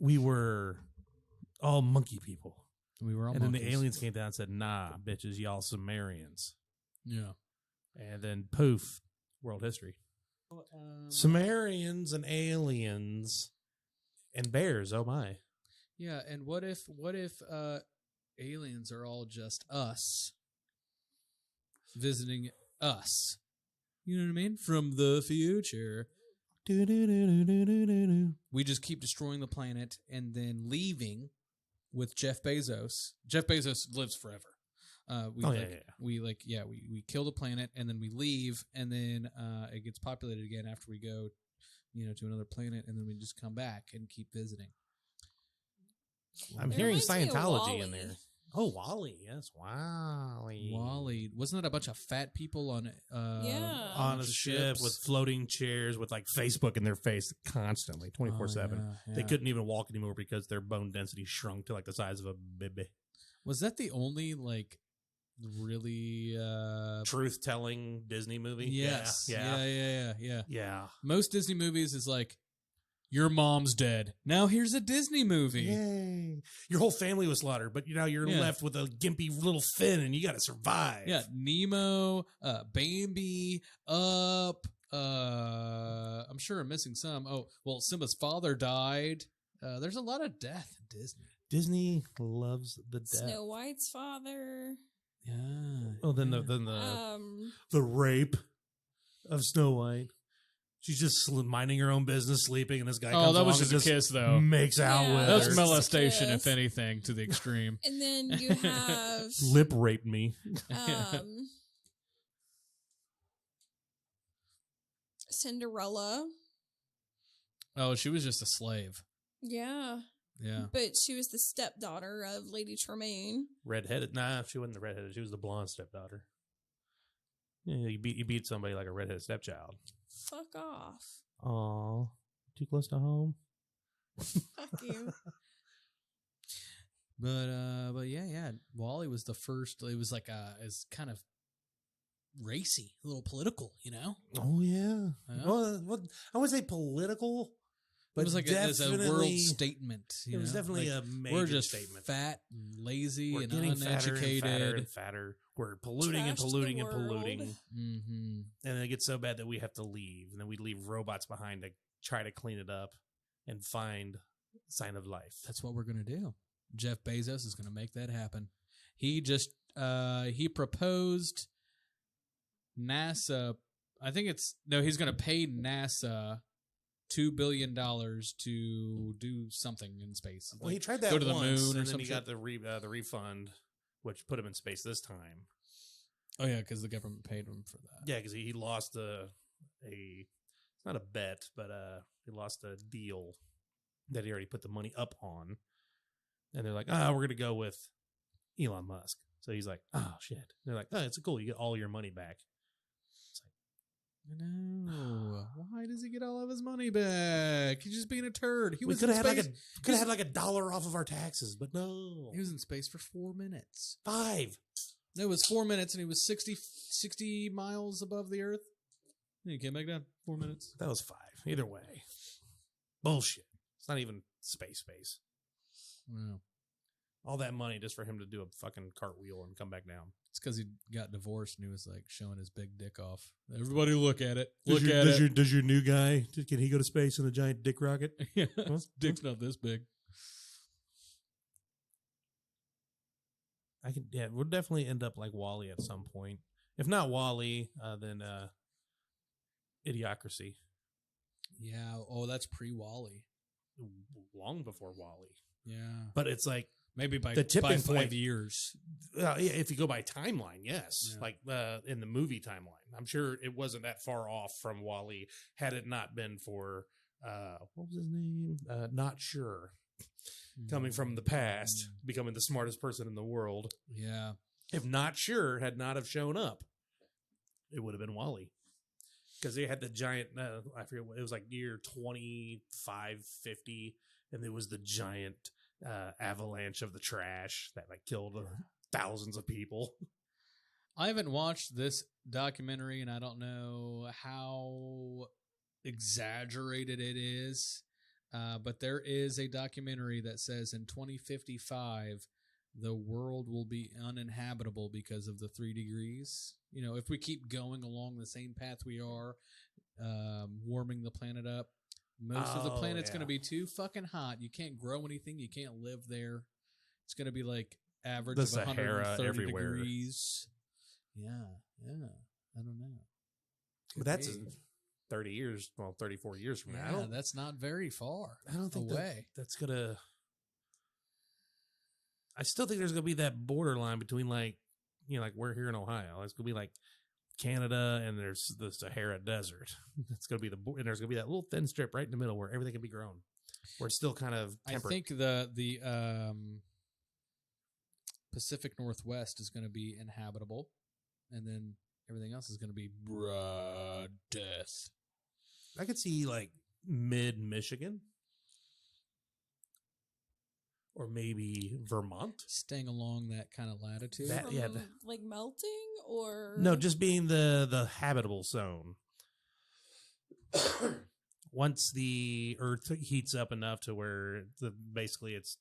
we were all monkey people. We were all and monkeys. then the aliens came down and said, nah, bitches, y'all Sumerians. Yeah. And then poof, world history. Sumerians and aliens and bears, oh my. Yeah, and what if aliens are all just us visiting us? You know what I mean? From the future. We just keep destroying the planet and then leaving with Jeff Bezos. Jeff Bezos lives forever. We kill the planet and then we leave and then it gets populated again after we go, to another planet and then we just come back and keep visiting. I'm hearing Scientology in there. Oh, Wally, yes, Wally. Wally, wasn't that a bunch of fat people on a ship with floating chairs with like Facebook in their face constantly, 24/7. They couldn't even walk anymore because their bone density shrunk to like the size of a baby. Was that the only like really truth-telling Disney movie? Yes. Yeah. Most Disney movies is like, your mom's dead. Now here's a Disney movie. Yay. Your whole family was slaughtered, but now you're left with a gimpy little fin and you got to survive. Yeah, Nemo, Bambi, Up. I'm sure I'm missing some. Oh, well, Simba's father died. There's a lot of death in Disney. Disney loves the death. Snow White's father. Yeah. Oh, then the rape of Snow White. She's just minding her own business, sleeping, and this guy comes that was along just a kiss, though. Makes out with her. That's molestation, if anything, to the extreme. And then you have... Lip raped me. Cinderella. Oh, she was just a slave. Yeah. Yeah. But she was the stepdaughter of Lady Tremaine. Redheaded? Nah, she wasn't the redheaded. She was the blonde stepdaughter. Yeah, you beat somebody like a redheaded stepchild. Fuck off. Aw, too close to home. Fuck you. But yeah. Wally was the first. It was like it's kind of racy, a little political, Oh yeah. Well, I would say political, but it was like a world statement. It was definitely a major we're just statement. Fat and lazy we're and getting uneducated, fatter and fatter. We're polluting and polluting and polluting. Mm-hmm. And then it gets so bad that we have to leave. And then we leave robots behind to try to clean it up and find a sign of life. That's what we're going to do. Jeff Bezos is going to make that happen. He just, he proposed NASA. I think he's going to pay NASA $2 billion to do something in space. Well, he tried that go to the once, moon or and then something. he got the refund, which put him in space this time. Oh yeah, because the government paid him for that. Yeah, because he lost it's not a bet, but he lost a deal that he already put the money up on, and they're like, we're gonna go with Elon Musk. So he's like, oh shit. And they're like, it's cool. You get all your money back. It's like, no. Why does he get all of his money back? He's just being a turd. He could have had like $1 off of our taxes, but no. He was in space for 4 minutes. 5. No, it was 4 minutes, and he was 60 miles above the Earth. And he came back down. 4 minutes. That was 5. Either way. Bullshit. It's not even space. Wow. All that money just for him to do a fucking cartwheel and come back down. It's because he got divorced and he was like showing his big dick off. Everybody look at it. Does your new guy, can he go to space in a giant dick rocket? Yeah, his dick's not this big. We'll definitely end up like Wall-E at some point. If not Wall-E, then Idiocracy. Yeah. Oh, that's pre-Wall-E. Long before Wall-E. Yeah. But it's like maybe by the tipping 5 years. If you go by timeline, yes. Yeah. Like in the movie timeline. I'm sure it wasn't that far off from Wall-E had it not been for what was his name? Not Sure. Coming from the past, becoming the smartest person in the world. Yeah. If Not Sure had not have shown up, it would have been Wall-E. Because they had the giant, I forget, it was like year 2550, and there was the giant avalanche of the trash that like killed thousands of people. I haven't watched this documentary, and I don't know how exaggerated it is. But there is a documentary that says in 2055 the world will be uninhabitable because of the 3 degrees. You know, if we keep going along the same path we are, warming the planet up, most of the planet's going to be too fucking hot. You can't grow anything. You can't live there. It's going to be like average The of Sahara 130 everywhere. degrees. Yeah. I don't know. But that's 30 years, 34 years from now. Yeah, that's not very far. I don't think away. that's going to... I still think there's going to be that borderline between like we're here in Ohio. It's going to be like Canada and there's the Sahara Desert. That's going to be and there's going to be that little thin strip right in the middle where everything can be grown. Where it's still kind of temperate. I think the Pacific Northwest is going to be inhabitable, and then everything else is going to be broad death. I could see like mid-Michigan. Or maybe Vermont. Staying along that kind of latitude. Like melting or... No, just being the habitable zone. Once the Earth heats up enough to where basically it's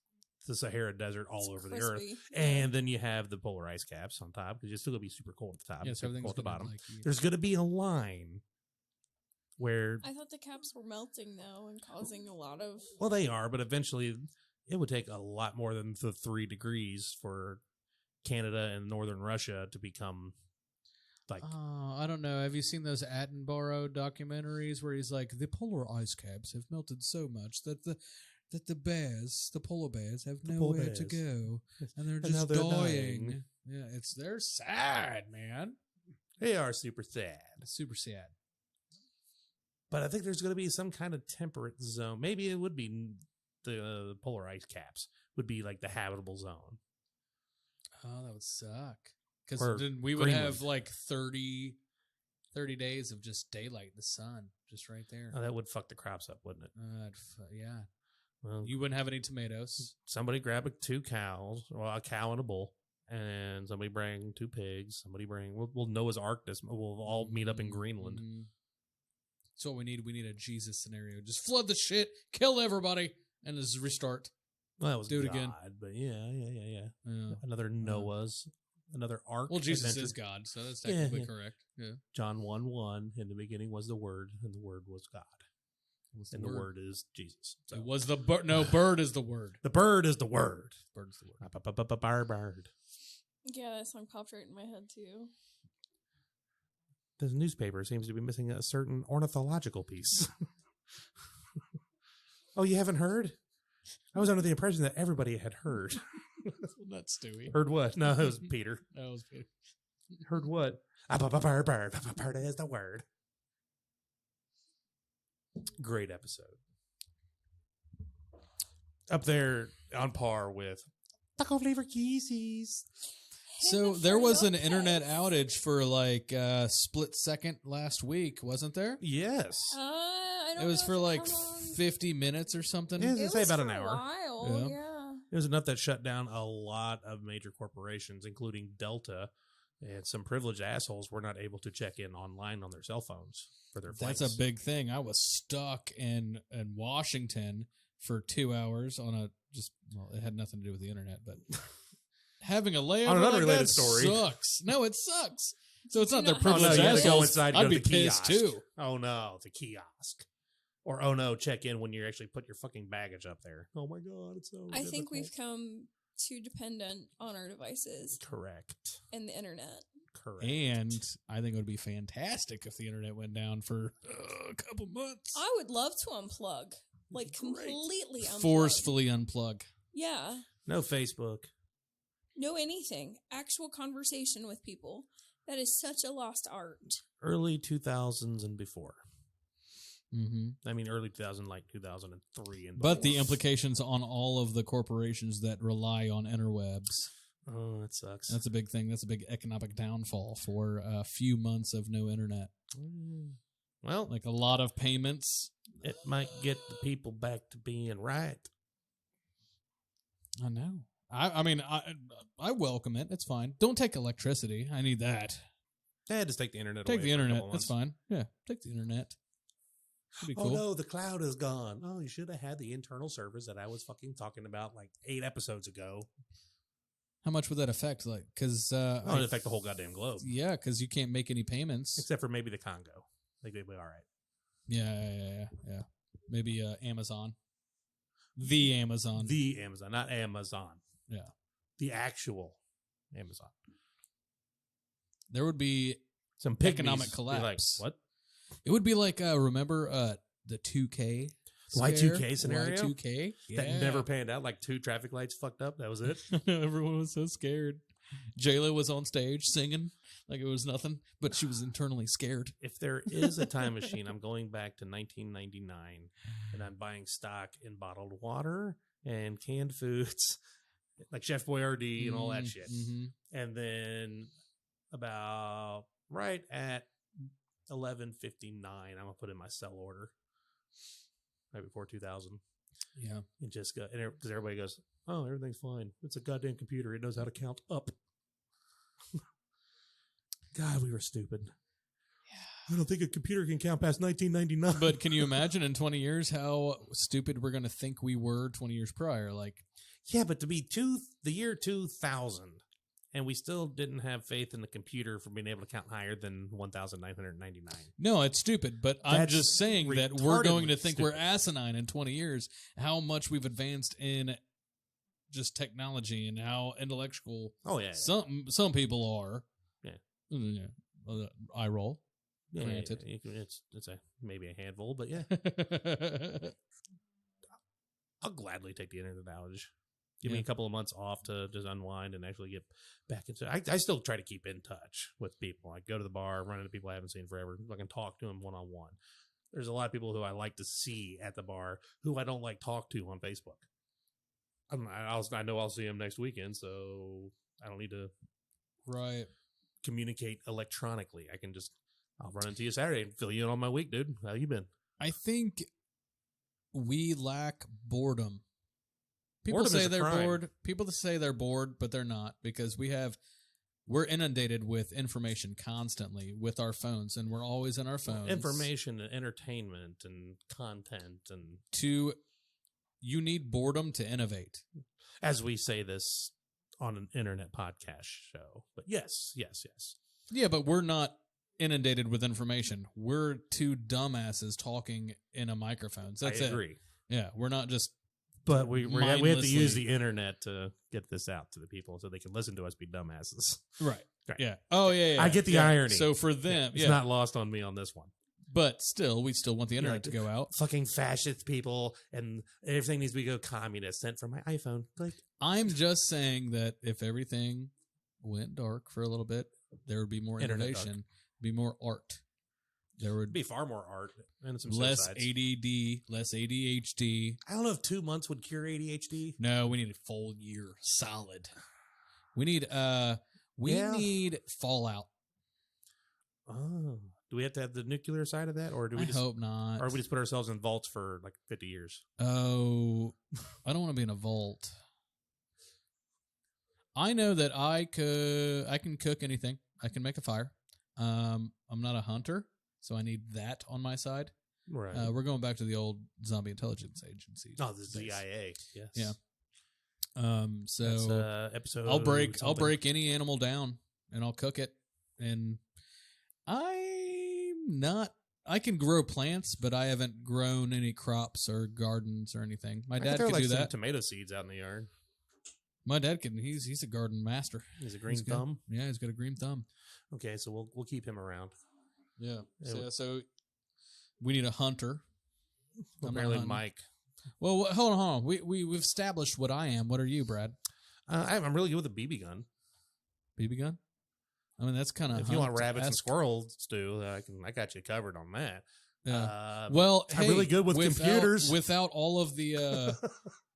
the Sahara Desert all over the Earth. And then you have the polar ice caps on top because you're still going to be super cold at the top. Yes, super everything's cold at the bottom. like There's going to be a line where... I thought the caps were melting, though, and causing a lot of... Well, they are, but eventually... It would take a lot more than the 3 degrees for Canada and northern Russia to become like... Oh, I don't know. Have you seen those Attenborough documentaries where he's like, the polar ice caps have melted so much that the polar bears have nowhere to go, and they're just dying. Yeah, they're sad, man. They are super sad. Super sad. But I think there's going to be some kind of temperate zone. Maybe it would be... The polar ice caps would be like the habitable zone. Oh, that would suck. Because then we would have like 30 days of just daylight, the sun, just right there. Oh, that would fuck the crops up, wouldn't it? Yeah. Well, you wouldn't have any tomatoes. Somebody grab 2 cows, well, a cow and a bull, and somebody bring 2 pigs. Somebody bring... We'll Noah's Ark. We'll all meet up in Greenland. Mm-hmm. That's what we need. We need a Jesus scenario. Just flood the shit, kill everybody, and just restart. Well, that was do it God, again. But yeah. Another Noah's, another ark. Well, Jesus adventure. is God, so that's technically Yeah. correct. Yeah. John 1:1. In the beginning was the Word, and the Word was God. The Word is Jesus. So. It was the bird. No, bird is the word. The bird is the Word. Bird is the word. Bird. Yeah, that song popped right in my head, too. The newspaper seems to be missing a certain ornithological piece. Oh, you haven't heard? I was under the impression that everybody had heard. Not Stewie. Heard what? No, it was Peter. That was Peter. Heard what? Bird is the word. Great episode. Up there on par with Taco Flavor Kisses. So there was an internet outage for like a split second last week, wasn't there? Yes. I don't It was know for if like how long. 50 minutes or something. Yeah, It say was about for an hour. A while, yeah. It was enough that shut down a lot of major corporations, including Delta, and some privileged assholes were not able to check in online on their cell phones for their flights. That's a big thing. I was stuck in Washington for 2 hours on it had nothing to do with the internet, but having a layover on an like unrelated that story. Sucks. No, it sucks. So it's not their Oh, no, privileged you had to go assholes. inside and I'd go be to the pissed kiosk. too. Oh no, the kiosk. Or oh no, check in when you actually put your fucking baggage up there. Oh my god, it's so I think we've difficult. come too dependent on our devices Correct. and the internet. Correct. And I think it would be fantastic if the internet went down for a couple months. I would love to unplug. Like, completely unplug. Forcefully unplug. Yeah. No Facebook. No anything. Actual conversation with people. That is such a lost art. Early 2000s and before. Mm-hmm. I mean, early 2000, like 2003 and But the before. implications on all of the corporations that rely on interwebs. Oh, that sucks. That's a big thing. That's a big economic downfall for a few months of no internet. Well, Like a lot of payments. it might get the people back to being right. I know. I mean, I welcome it. It's fine. Don't take electricity. I need that. Just take the internet Take away the for a internet. couple That's months. fine. Yeah, take the internet. That'd be Oh cool. no, the cloud is gone. Oh, you should have had the internal servers that I was fucking talking about like 8 episodes ago. How much would that affect? Like, because Oh, it'd affect the whole goddamn globe. yeah, because you can't make any payments. Except for maybe the Congo. I think they'd be all right. Yeah. Maybe Amazon. The Amazon. The Amazon, not Amazon. Yeah. The actual Amazon. There would be Some economic pygmies be collapse. Like, what? It would be like remember the 2K scare? Y2K scenario? Y2K? Yeah. That never panned out. Like 2 traffic lights fucked up. That was it. Everyone was so scared. J-Lo was on stage singing like it was nothing, but she was internally scared. If there is a time machine, I'm going back to 1999 and I'm buying stock in bottled water and canned foods like Chef Boyardee and all that shit. Mm-hmm. And then about right at 11:59, I'm gonna put in my sell order right before 2000. Yeah. And just go because everybody goes, oh, everything's fine. It's a goddamn computer. It knows how to count up. God, we were stupid. Yeah. I don't think a computer can count past 1999. But can you imagine in 20 years how stupid we're going to think we were 20 years prior? Like, yeah, but to be the year 2000, and we still didn't have faith in the computer for being able to count higher than 1,999. no, it's stupid. But I'm That's just saying that we're going to retardedly think we're stupid. asinine in 20 years. How much we've advanced in just technology and how intellectual Oh yeah, some people are. Yeah. Eye roll. yeah, Granted. yeah, it's a maybe a handful, but yeah, I'll gladly take the internet outage. Give me Yeah. a couple of months off to just unwind and actually get back into. I still try to keep in touch with people. I go to the bar, run into people I haven't seen forever. I can talk to them one on one. There's a lot of people who I like to see at the bar who I don't like talk to on Facebook. I know I'll see them next weekend, so I don't need to Right. communicate electronically. I'll run into you Saturday and fill you in on my week, dude. How you been? I think we lack boredom. People Boredom is say a they're crime. bored. People say they're bored, but they're not because we're inundated with information constantly with our phones, and we're always in our phones. Information and entertainment and content, and You need boredom to innovate. as we say this on an internet podcast show. But yes. Yeah, but we're not inundated with information. We're two dumbasses talking in a microphone. So that's I it. agree. Yeah, we're not just. But we have to Mindlessly. use the internet to get this out to the people so they can listen to us be dumbasses. Right. Right. Yeah. Oh, yeah. I get the yeah. irony. So for them, It's yeah. not lost on me on this one. But still, we still want the internet like, to go out. Fucking fascist people and everything needs to be go communist. Sent from my iPhone. Click. I'm just saying that if everything went dark for a little bit, there would be more Internet innovation, be more art. There would It'd be far more art and some less suicides. ADD, less ADHD. I don't know if 2 months would cure ADHD. No, we need a full year solid. We need Yeah. need Fallout. Oh, do we have to have the nuclear side of that, or do we I just, hope not. or we just put ourselves in vaults for like 50 years? Oh, I don't want to be in a vault. I know that I can cook anything. I can make a fire. I'm not a hunter, so I need that on my side. Right. We're going back to the old zombie intelligence agency. Oh, the ZIA. Yes. Yeah. So That's, episode. I'll something. break any animal down and I'll cook it. And I can grow plants, but I haven't grown any crops or gardens or anything. My I dad throw, could like, do some that. tomato seeds out in the yard. My dad can. He's a garden master. He's a green good. thumb. Yeah, he's got a green thumb. Okay, so we'll keep him around. Yeah. Yeah. So we need a hunter. I'm not Apparently, hunting. Mike. Well, hold on. We've established what I am. What are you, Brad? I'm really good with a BB gun. BB gun? I mean, that's kind of. If you want rabbits and squirrels, Stu, I got you covered on that. Yeah. Well, I'm really good with computers. Without all of the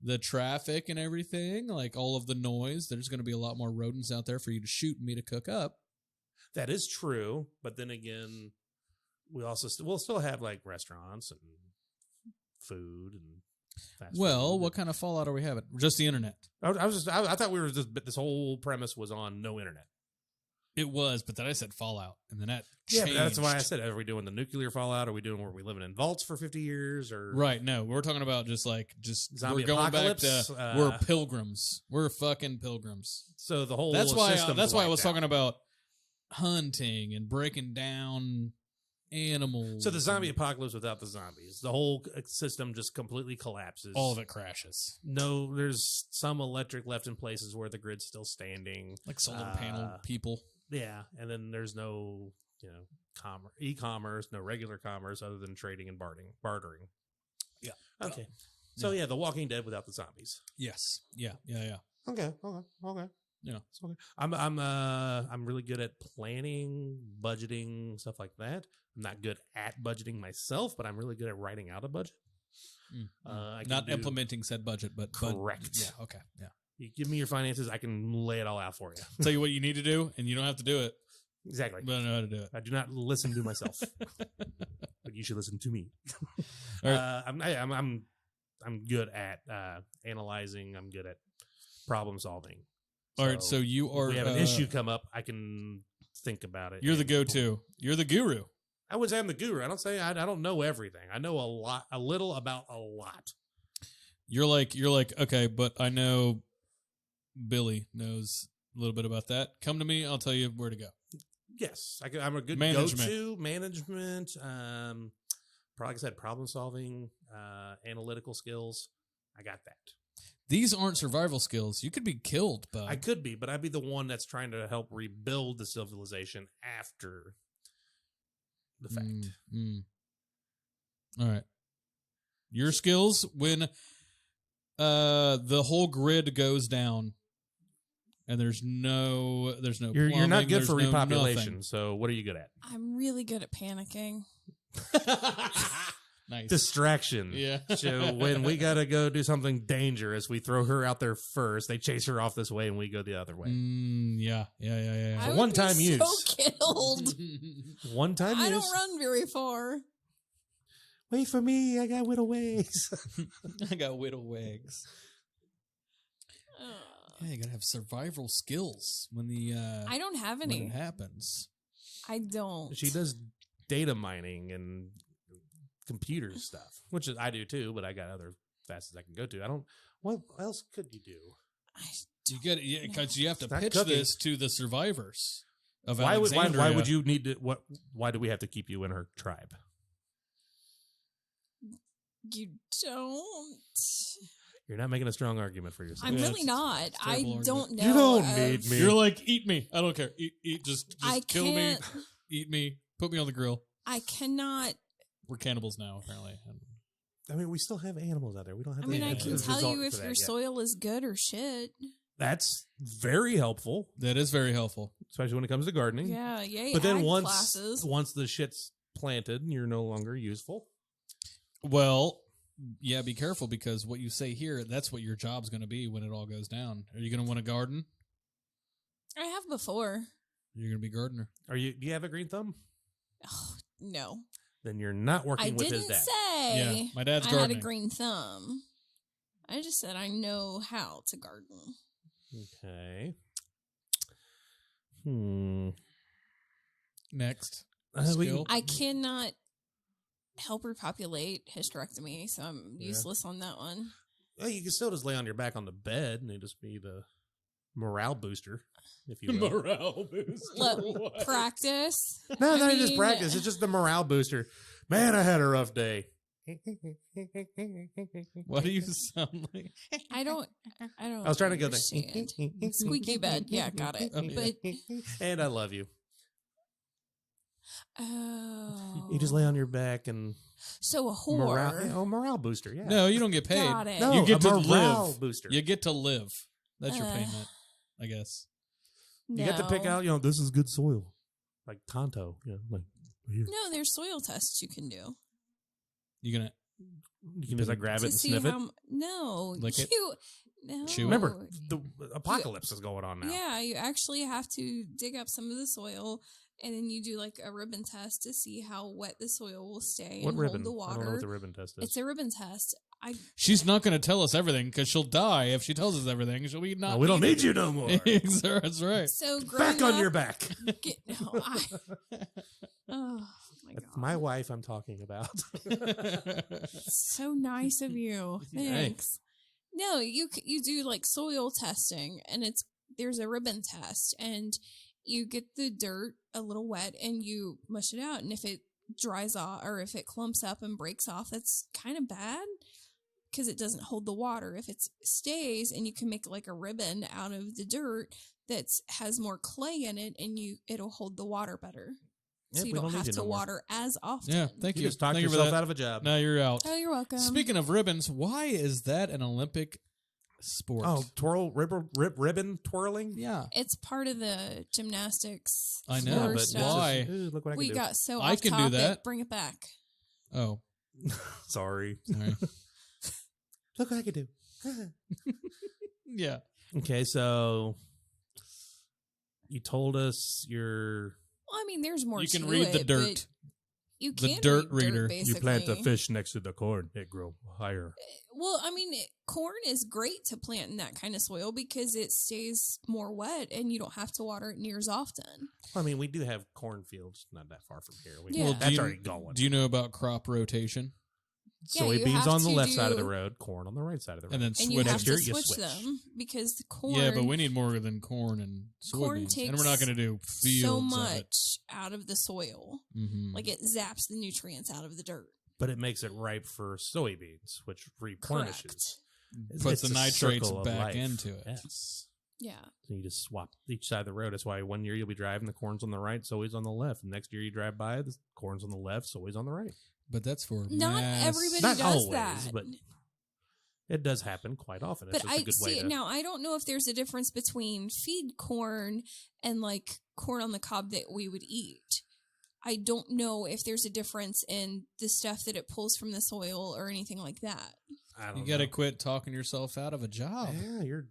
the traffic and everything, like all of the noise, there's going to be a lot more rodents out there for you to shoot and me to cook up. That is true, but then again, we'll still have like restaurants and food and. Fast Well, food. what kind of fallout are we having? Just the internet. I thought we were just. This whole premise was on no internet. It was, but then I said Fallout, and then that Yeah, changed. but that's why I said, are we doing the nuclear fallout? Are we doing where we living in vaults for 50 years? Or Right, no, we're talking about just Zombie we're going apocalypse? back to we're pilgrims. We're fucking pilgrims. So the whole That's why system's I was wiped out. talking about hunting and breaking down animals. So the zombie apocalypse without the zombies, the whole system just completely collapses. all of it crashes. No, there's some electric left in places where the grid's still standing. Like solar panel people. Yeah, and then there's no, e-commerce, no regular commerce other than trading and bartering. Yeah. Okay. So yeah, The Walking Dead without the zombies. Yes. Yeah. Okay. Yeah. It's okay. I'm really good at planning, budgeting, stuff like that. I'm not good at budgeting myself, but I'm really good at writing out a budget. I can Not implementing said budget, but correct. Yeah. Okay. Yeah. You give me your finances, I can lay it all out for you. Tell you what you need to do, and you don't have to do it, Exactly. but I know how to do it. I do not listen to myself, but you should listen to me. All right. I'm good at analyzing. I'm good at problem solving. All right. So you are. If we have an issue come up, I can think about it. You're the go-to. You're the guru. I would say I'm the guru. I don't say I don't know everything. I know a little about a lot. You're like okay, but I know Billy knows a little bit about that. Come to me. I'll tell you where to go. Yes, I'm a good Management. go-to management. Like I said, problem solving, analytical skills. I got that. These aren't survival skills. You could be killed, bud. I could be, but I'd be the one that's trying to help rebuild the civilization after the fact. All right. Your skills when the whole grid goes down and there's no You're plumbing, not good there's for no repopulation. nothing. So what are you good at? I'm really good at panicking. Nice. Distraction. Yeah. So when we gotta go do something dangerous, we throw her out there first. They chase her off this way, and we go the other way. Yeah. I would one-time be use. So killed. One time I use. don't run very far. Wait for me. I got whittle ways. I got whittle wags. Yeah, you gotta have survival skills when the I don't have when any. it happens. I don't. She does data mining and computer stuff, which is I do too, but I got other facets I can go to. I don't. What else could you do? You get because you have to It's not pitch cooking. this to the survivors of Why Alexandria. would you need to? Why do we have to keep you in her tribe? You don't. You're not making a strong argument for yourself. I'm Yeah, really it's not. a I terrible don't know. You don't of- need me. You're like, eat me. I don't care. Eat. Just I kill me. can't. Eat me. Put me on the grill. I cannot. We're cannibals now, apparently. I mean, we still have animals out there. We don't have. I mean, to I can resort tell you to if that your yet. soil is good or shit. That's very helpful, That is very helpful. especially when it comes to gardening. Yeah, yay. But then ag once classes. the shit's planted, you're no longer useful. Well, yeah, be careful because what you say here, that's what your job's going to be when it all goes down. Are you going to want to garden? I have before. You're going to be a gardener. Do you have a green thumb? Oh, no. Then you're not working I with his didn't dad. say Yeah, my dad's I gardening. had a green thumb. I just said I know how to garden. Okay. Next. We- Skill. I cannot help repopulate hysterectomy, so I'm useless on that one. well, you can still just lay on your back on the bed and it just be the morale booster, if you will. Morale boost. Look, practice. No, I not just mean- practice. It's just the morale booster. Man, I had a rough day. What do you sound like? I don't. I was trying to go there. understand. Squeaky bed. Yeah, got it. But And I love you. oh, You just lay on your back and so a whore. morale booster. Yeah. No, you don't get paid. Got it. No, You get a to morale live. booster. You get to live. That's your Uh, payment, I guess. You get to pick No. out. This is good soil, like Tonto. Like here. No, there's soil tests you can do You gonna You can just grab it to and see sniff it. how. No, Lick it? you. No. Chew it? Remember, the apocalypse is going on now. Yeah, you actually have to dig up some of the soil, and then you do like a ribbon test to see how wet the soil will stay What and ribbon? hold the I water. don't know what the ribbon test is. It's a ribbon test. She's not going to tell us everything because she'll die if she tells us everything. She'll be not. we don't need you no more. That's right. So Back on up, your back. Oh my That's god! my wife I'm talking about. So nice of you. Thanks. No, you do like soil testing, and there's a ribbon test, and you get the dirt a little wet, and you mush it out, and if it dries off or if it clumps up and breaks off, that's kind of bad because it doesn't hold the water. If it stays, and you can make like a ribbon out of the dirt that has more clay in it, and it'll hold the water better. So you don't have to water as often. Yeah, thank you. Just talked Thank you for yourself that. out of a job. Now you're out. Oh, you're welcome. Speaking of ribbons, why is that an Olympic sport? Oh, ribbon twirling? yeah. It's part of the gymnastics. I know, floor but stuff. why? Look what I can We do. got so I off can do topic. that. Bring it back. Oh, Sorry. sorry. Look what I can do. Yeah. Okay, so you told us you're... Well, I mean, there's more. You can to read the it, dirt. but You The can dirt read reader. Dirt, You You plant the basically. fish next to the corn, it grow higher. Well, I mean, corn is great to plant in that kind of soil because it stays more wet and you don't have to water it near as often. I mean, we do have cornfields not that far from here. Yeah. Well, That's already going. Do you know about crop rotation? Yeah, you Soybeans have on the to left side of the do- road, corn on the right side of the road. And then And you switch. have Next to year, you switch switch. them because the corn. Yeah, but we need more than corn and Corn soybeans. takes And we're not going to do fields so of it. much out of the soil. Mhm. Like it zaps the nutrients out of the dirt. But it makes it ripe for soybeans, which replenishes. Correct. Puts It's the a nitrates circle of back life. into it. Yes. Yeah. So you just swap each side of the road. That's why one year you'll be driving, the corn's on the right, soy's on the left. And next year you drive by, the corn's on the left, soy's on the right. But that's for Not mass- everybody Not does always, that. but it does happen quite often. It's But just a I good way see to... now. I don't know if there's a difference between feed corn and like corn on the cob that we would eat. I don't know if there's a difference in the stuff that it pulls from the soil or anything like that. I You don't got to know. quit talking yourself out of a job. Yeah, you're...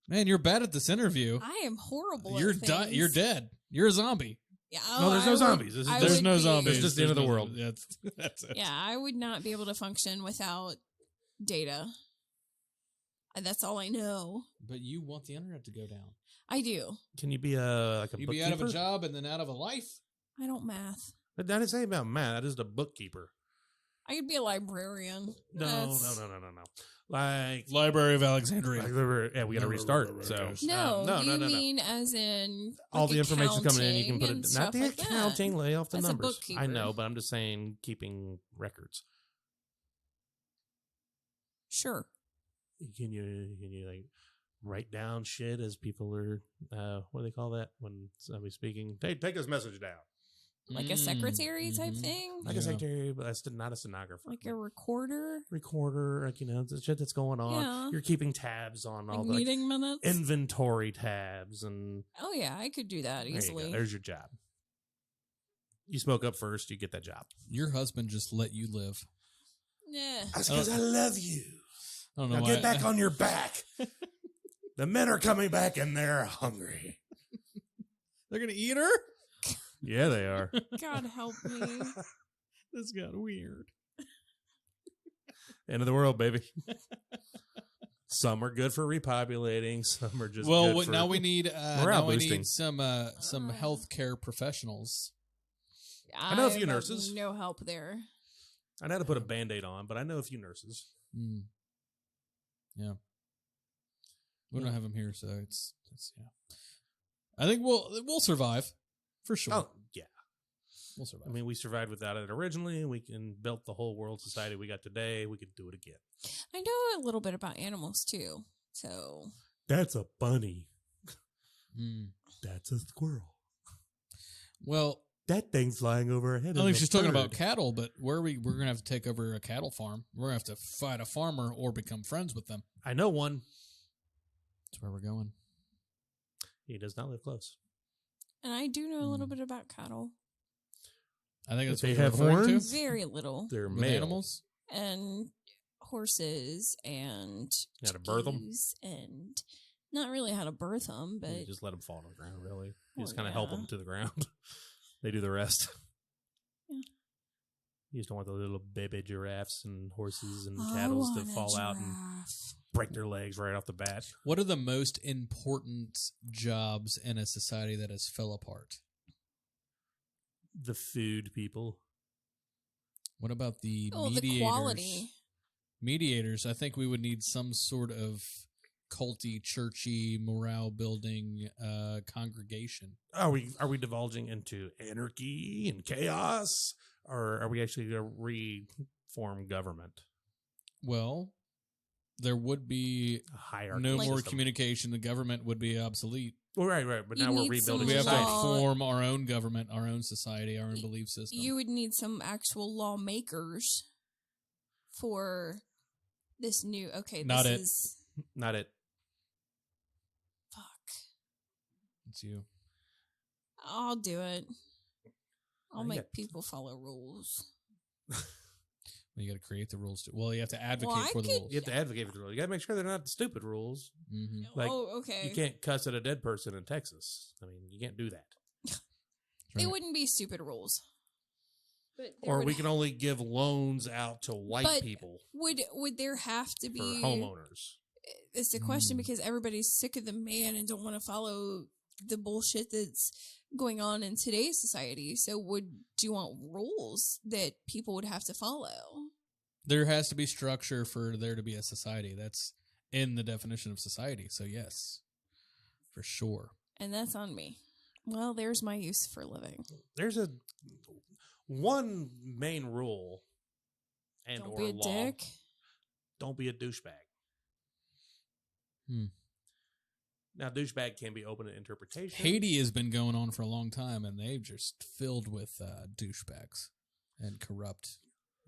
Man, you're bad at this interview. I am horrible. You're at things. You're dead. You're a zombie. Yeah, No, there's no I would- zombies. This is I just- There's would no be- zombies. It's just the end of the There's no- world. That's it. Yeah, I would not be able to function without data. That's all I know. But you want the internet to go down. I do. Can you be a You'd bookkeeper? be out of a job and then out of a life. I don't math. That didn't say about math. That is the bookkeeper. I could be a librarian. No. Like, Library of Alexandria. yeah, we got to restart. So No, you no. mean as in All like the information coming in, you can put accounting it. and Not stuff the like that. accounting, lay off the As a numbers. bookkeeper. I know, but I'm just saying, keeping records. Sure. Can you like write down shit as people are? What do they call that when somebody's speaking? Take this message down. Like a secretary type Mhm. thing? Like Yeah. a secretary, but that's not a stenographer. Like a recorder? recorder, like the shit that's going on. Yeah. You're keeping tabs on all Like the meeting minutes? inventory tabs, and Oh, yeah, I could do that there you easily. go. There's your job. You spoke up first, you get that job. Your husband just let you live. Yeah. That's because I love you. I don't know Now why. get back on your back. The men are coming back and they're hungry. They're going to eat her? Yeah, they are. God help me. This got weird. End of the world, baby. Some are good for repopulating. Some are just Well, good for now we need morale now we boosting. need some healthcare professionals. I know a few have nurses. No help there. I know how to put a Band-Aid on, but I know a few nurses. Mm. Yeah. We don't have them here, so it's yeah. I think we'll survive for sure. Oh, yeah. We'll survive. I mean, we survived without it originally. We can built the whole world society we got today. We could do it again. I know a little bit about animals too. So That's a bunny. Mm. That's a squirrel. Well, That thing's flying over our head. I think she's talking about cattle, but we're gonna have to take over a cattle farm. We're gonna have to fight a farmer or become friends with them. I know one. That's where we're going. He does not live close. and I do know a little bit about cattle. I think that's They what you're have referring horns? to. Very little. They're With male. animals. And horses and You gotta birth 'em? chickies and not really how to birth them, but You just let them fall to the ground, really. You Well, just kind of help yeah. them to the ground. They do the rest. Yeah. You just don't want the little baby giraffes and horses and I cattle to want a fall out and giraffe. break their legs right off the bat. What are the most important jobs in a society that has fell apart? The food people. What about the Oh, mediators? the quality. Mediators, I think we would need some sort of culty, churchy, morale building congregation. Are we divulging into anarchy and chaos, or are we actually going to reform government? Well, there would be A hierarchy no more system. communication. The government would be obsolete. Well, right. But You now we're need rebuilding We have to Law. society. form our own government, our own society, our own belief system. You would need some actual lawmakers for this new. Okay, Not this it. is Not it. fuck. It's you. I'll do it. I'll Yeah. make people follow rules. You got to create the rules. Well, you have to advocate Well, I for the could- rules. You have to advocate for the rules. You got to make sure they're not stupid rules. hmm Like, oh, okay. You can't cuss at a dead person in Texas. I mean, you can't do that. It wouldn't be stupid rules. But there Or would, we can only give loans out to white But people would there have to for be homeowners. It's a question Mm. because everybody's sick of the man and don't want to follow the bullshit that's going on in today's society. So do you want rules that people would have to follow? There has to be structure for there to be a society. That's in the definition of society. So yes, for sure. And that's on me. Well, there's my use for living. There's one main rule and Don't or be a law. dick. Don't be a douchebag. Hmm. Now, douchebag can be open to interpretation. Haiti has been going on for a long time, and they've just filled with douchebags and corrupt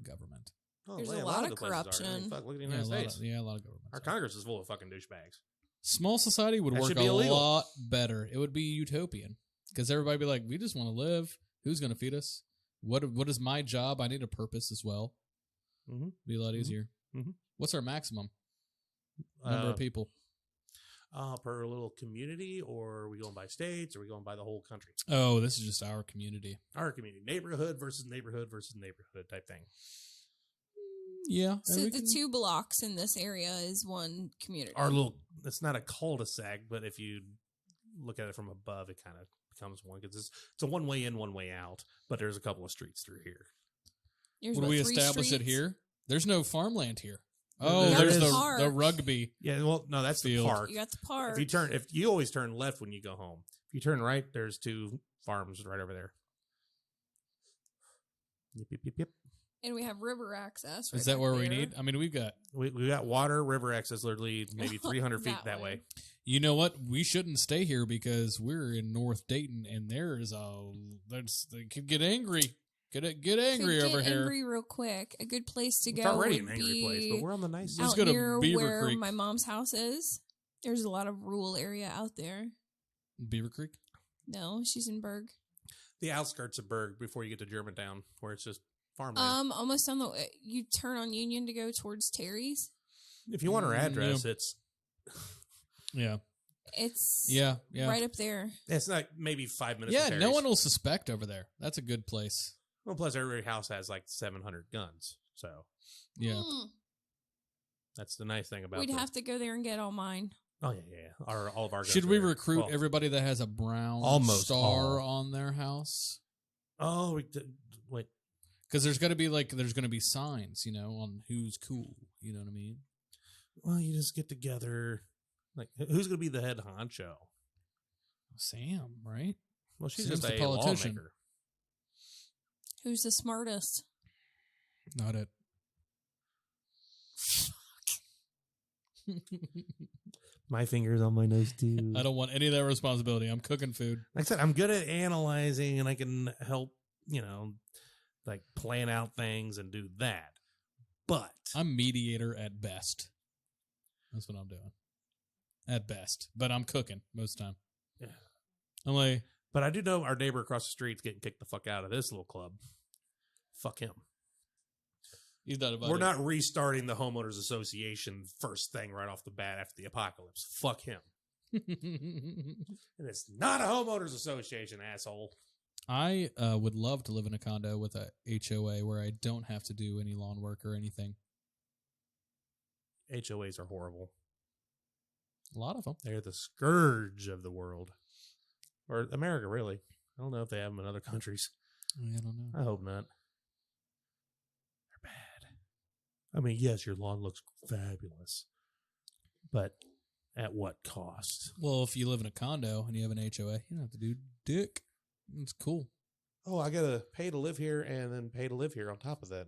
government. Oh, There's yeah, a lot of the places are. I mean, corruption. fuck, look at the Yeah, United a lot States. of, yeah, a lot of government. Our Congress is full of fucking douchebags. Small society would That work should a be illegal. lot better. It would be utopian because everybody would be like, we just want to live. Who's going to feed us? What is my job? I need a purpose as well. Mm-hmm. Be a lot easier. Mhm. What's our maximum number of people? Per little community, or are we going by states, or are we going by the whole country? Oh, this is just our community. Our community. Neighborhood versus neighborhood versus neighborhood type thing. Yeah. So the 2 blocks in this area is one community. Our little, it's not a cul-de-sac, but if you look at it from above, it kind of becomes one because it's a one way in, one way out, but there's a couple of streets through here. There's Would what, we 3 establish it streets? here? There's no farmland here. There Oh, there's is. the Park. rugby. Yeah, well, no, that's Field. the park. You got the park. If you always turn left when you go home. If you turn right, there's 2 farms right over there. Yep. And we have river access. Is right that back where we there. need? I mean, we've got. We got water, river access, literally maybe 300 feet that way. You know what? We shouldn't stay here because we're in North Dayton, and they could get angry. Get angry Could over get here. angry real quick. A good place to It's go already would an angry be place, but we're on the nice Let's out go to near Beaver where Creek. my mom's house is. There's a lot of rural area out there. Beaver Creek. No, she's in Berg. the outskirts of Berg before you get to Germantown, where it's just farmland. Almost on the. You turn on Union to go towards Terry's. If you want her address, it's Yeah. It's Yeah. right up there. like maybe 5 minutes. Yeah, from no Terry's. one will suspect over there. That's a good place. Well, plus every house has like 700 guns, so Yeah. Mm, that's the nice thing about. we'd have to go there and get all mine. Oh yeah. All of our guns Should are we there. recruit Well, everybody that has a brown almost star all. on their house? Oh, wait. Because there's going to be signs, on who's cool. You know what I mean? Well, you just get together. Like, who's going to be the head honcho? Sam, right? Well, she's Sam's just the a politician. lawmaker. Who's the smartest? Not it. My fingers on my nose too. I don't want any of that responsibility. I'm cooking food. Like I said, I'm good at analyzing, and I can help. Like plan out things and do that. But I'm mediator at best. That's what I'm doing. At best. But I'm cooking most of the time. Yeah. I'm like, But I do know our neighbor across the street's getting kicked the fuck out of this little club. Fuck him. he's not about We're it. not restarting the homeowners association first thing right off the bat after the apocalypse. Fuck him. And it's not a homeowners association, asshole. I would love to live in a condo with a HOA where I don't have to do any lawn work or anything. HOAs are horrible. A lot of them. They're the scourge of the world. Or America, really. I don't know if they have them in other countries. I don't know. I hope not. They're bad. I mean, yes, your lawn looks fabulous. But at what cost? Well, if you live in a condo and you have an HOA, you don't have to do dick. It's cool. Oh, I got to pay to live here and then pay to live here on top of that.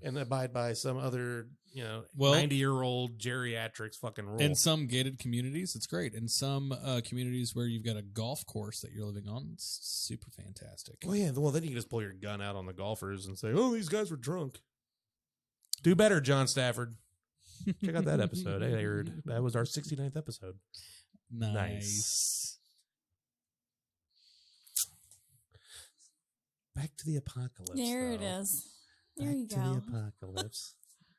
And abide by some other, 90-year-old geriatrics fucking rule. In some gated communities, it's great. In some communities where you've got a golf course that you're living on, it's super fantastic. Oh, yeah. Well, then you can just pull your gun out on the golfers and say, oh, these guys were drunk. Do better, John Stafford. Check out that episode. I heard that was our 69th episode. Nice. Back to the apocalypse. There it though. is. There Back you to go. the apocalypse.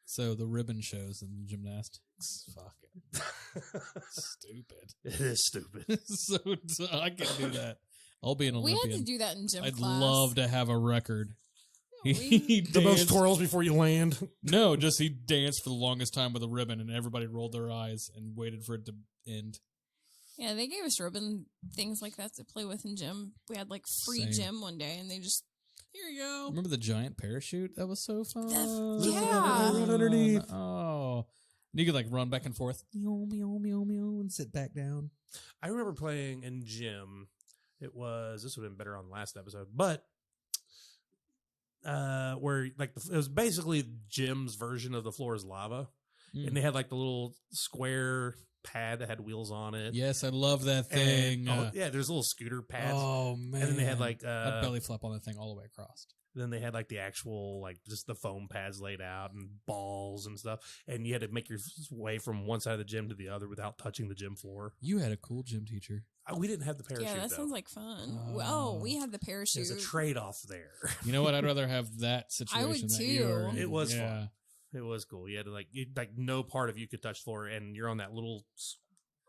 So the ribbon shows and gymnastics. Fuck it. Stupid. It is stupid. I can do that. I'll be an Olympian. We had to do that in gym I'd class. love to have a record. We- The most twirls before you land. No, just he danced for the longest time with a ribbon, and everybody rolled their eyes and waited for it to end. Yeah, they gave us ribbon things like that to play with in gym. We had like free Same. gym one day, and they just, here you go. Remember the giant parachute? That was so fun. Yeah. Run underneath. Oh. And you could like run back and forth. Meow, meow, meow, meow, and sit back down. I remember playing in gym. This would have been better on the last episode, but where like it was basically gym's version of the floor is lava, and they had like the little square pad that had wheels on it. Yes, I love that thing. Yeah, there's little scooter pads. Oh man! And then they had like I'd belly flop on that thing all the way across. then they had like the actual like just the foam pads laid out and balls and stuff, and you had to make your way from one side of the gym to the other without touching the gym floor. You had a cool gym teacher. We didn't have the parachute. Yeah, that though. sounds like fun. Oh. We had the parachute. There's a trade-off there. You know what? I'd rather have that situation. I would that too. you were in. It was yeah. fun. It was cool. You had to like no part of you could touch the floor, and you're on that little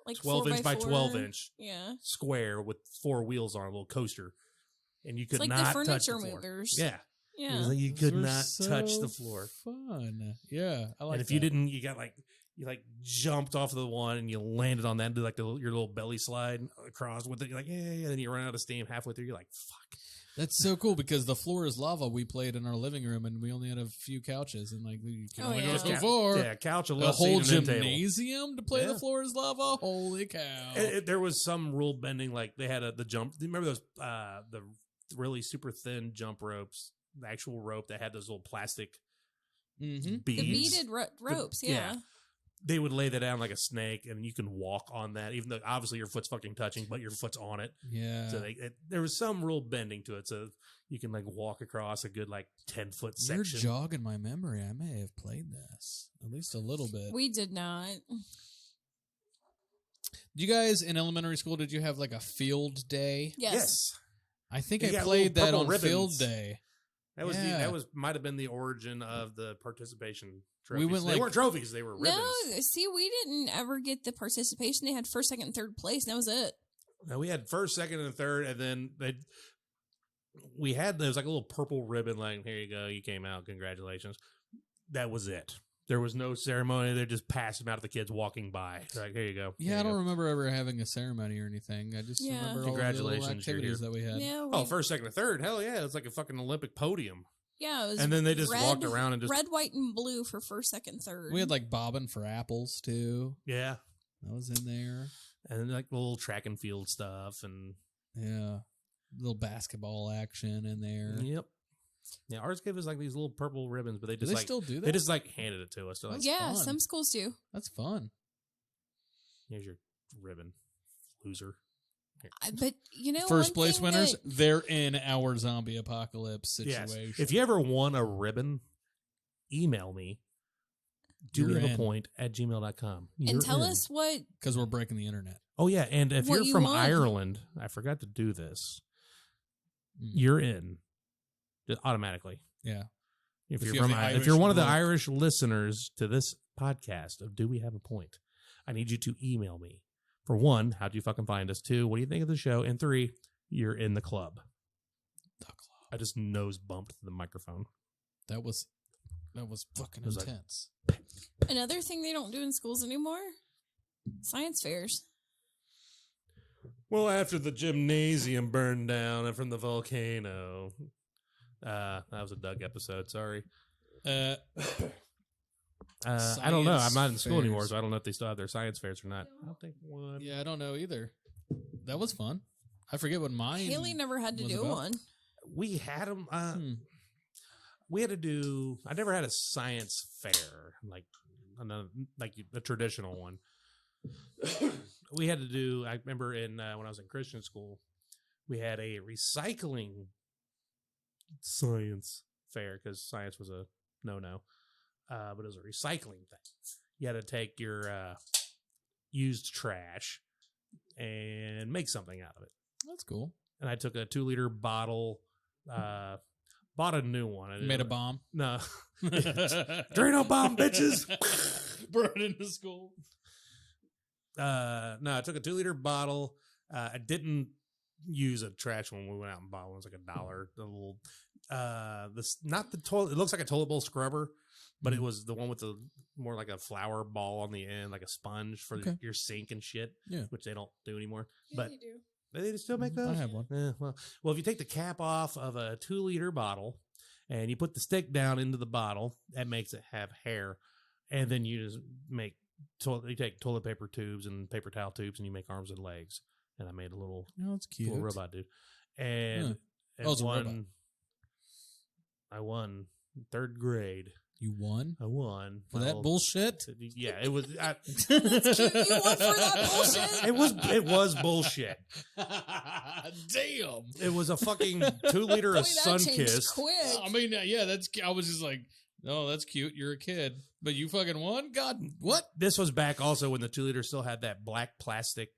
like 12 inch by 12 inch Yeah. square with four wheels on a little coaster, and you could It's like not the touch furniture the floor. movers. Yeah, Yeah. It was like you Those could were not touch so the floor. Fun. Yeah, I like And if that. you didn't, you got like you jumped off of the one and you landed on that and did like your little belly slide across with it. You're like, yeah, and then you run out of steam halfway through. You're like, fuck. That's so cool because the floor is lava. We played in our living room and we only had a few couches and like we can Oh, only yeah. go so far. Yeah, couch, a A little whole seat, and then table. gymnasium to play Yeah. the floor is lava. Holy cow! There was some rule bending, like they had the jump. Do you remember those the really super thin jump ropes? The actual rope that had those little plastic Mm-hmm. beads. The beaded ropes, yeah. They would lay that down like a snake, and you can walk on that, even though obviously your foot's fucking touching, but your foot's on it. Yeah. So there was some rule bending to it, so you can like walk across a good like 10-foot You're section. jogging my memory. I may have played this at least a little bit. We did not. You guys in elementary school, did you have like a field day? Yes. I think You I got played little that on purple field ribbons. day. That was Yeah. might have been the origin of the participation We trophies. went, They like- weren't trophies; they were ribbons. No, see, we didn't ever get the participation. They had first, second, and third place, and that was it. No, we had first, second, and third, and then there was like a little purple ribbon, like here you go, you came out, congratulations. That was it. There was no ceremony. They just passed them out to the kids walking by. Like here you go. Yeah, Here I you don't go. remember ever having a ceremony or anything. I just Yeah. remember all the little Congratulations, you're activities here. that we had. Yeah, Oh, first, second, and third. Hell yeah, it's like a fucking Olympic podium. yeah. It was And then they just red, walked around and just red, white, and blue for first, second, third. We had like bobbing for apples too. yeah, That was in there. and then like little track and field stuff, and Yeah. Little basketball action in there. yep. Yeah, ours gave us like these little purple ribbons, but they Do just they like still do that? they just like handed it to us. They're like, That's yeah, fun. some schools do. That's fun. here's your ribbon, loser. Here. But you know, First one place thing winners, that- they're in our zombie apocalypse Yes. situation. If you ever won a ribbon, email me. Do we You're have a in. point at gmail.com. and tell us what. Because we're breaking the internet. Oh, yeah. And if what you're you from want. Ireland, I forgot to do this. Mm. You're in just automatically. Yeah. If If you're you have from, the if you're Irish one of the look. Irish listeners to this podcast of Do We Have a Point, I need you to email me. For one, how do you fucking find us? Two, what do you think of the show? And three, you're in the club. I just nose bumped the microphone. That was fucking It was intense. Another thing they don't do in schools anymore: science fairs. Well, after the gymnasium burned down and from the volcano. That was a Doug episode. Sorry. I don't know. I'm not in school anymore, so I don't know if they still have their science fairs or not. I don't think one. Yeah, I don't know either. That was fun. I forget what mine. Haley never had to was do about. one. We had them. We had to do. I never had a science fair like a traditional one. We had to do. I remember when I was in Christian school, we had a recycling science fair because science was a no-no, but it was a recycling thing. You had to take your used trash and make something out of it. That's cool. And I took a 2-liter bottle, bought a new one. You made a bomb? No. There ain't no bomb, bitches. Brought it into school. No, I took a 2-liter bottle. I didn't use a trash one. We went out and bought one. It was like $1. The little, not the toilet. It looks like a toilet bowl scrubber, but it was the one with the more like a flower ball on the end, like a sponge for your sink and shit. Yeah, which they don't do anymore. Yeah, but they do. They still make those. I have one. Well, if you take the cap off of a 2-liter bottle and you put the stick down into the bottle, that makes it have hair, and then you just make. You take toilet paper tubes and paper towel tubes and you make arms and legs. And I made a little, that's cute. Little robot dude. And I won 3rd grade. You won? I won. For that bullshit? Yeah, it was. That's cute. You won for that bullshit? It was bullshit. Damn. It was a fucking 2-liter of Sunkist. Quick. I mean, yeah, I was just like, oh, that's cute. You're a kid. But you fucking won? God, what? This was back also when the 2-liter still had that black plastic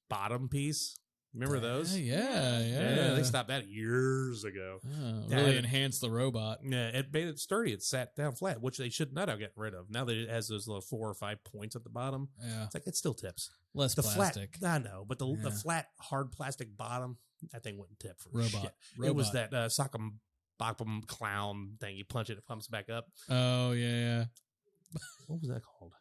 bottom piece. Remember those? Yeah. They stopped that years ago. Really enhanced the robot. Yeah, it made it sturdy. It sat down flat, which they should not have gotten rid of. Now that it has those little 4 or 5 points at the bottom, it's like it still tips. Less plastic. I know, but the flat, hard plastic bottom, that thing wouldn't tip for robot. shit. It was that sock'em bock'em clown thing. You punch it, it pumps back up. Oh, yeah. What was that called?